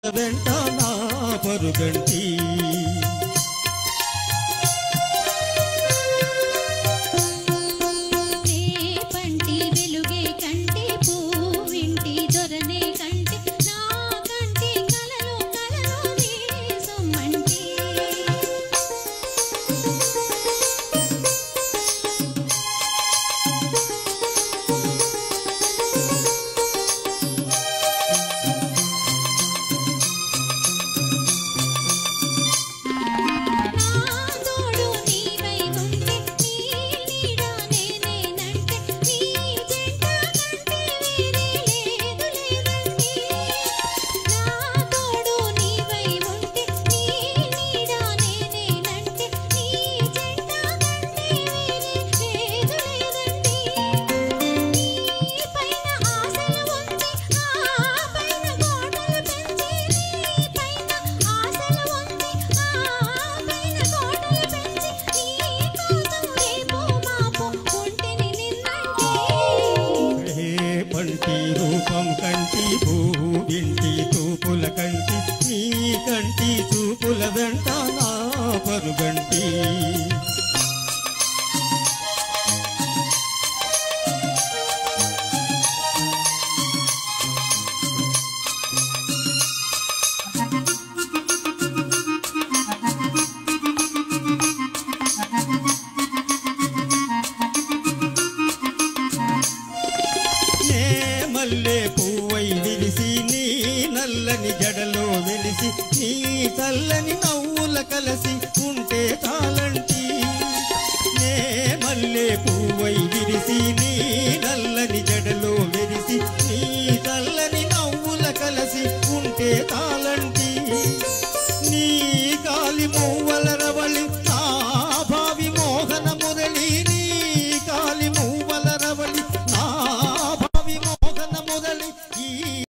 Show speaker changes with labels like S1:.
S1: వెంట నా పరుగంటి రూపం కంటి భూవింటి తూపుల కంటి నీ కంటి చూపుల వెంట నా పరుగంటి మల్లె పువ్వై విరిసి నీ నల్లని జడలో వెలిసి నీ చల్లని నవ్వుల కలసి ఉంటే చాలంటి నే మల్లె పువ్వై విరిసి నీ నల్లని జడలో వెలిసి నీ చల్లని నవ్వుల కలసి ఉంటే చాలంటి నీ కాలి మువ్వల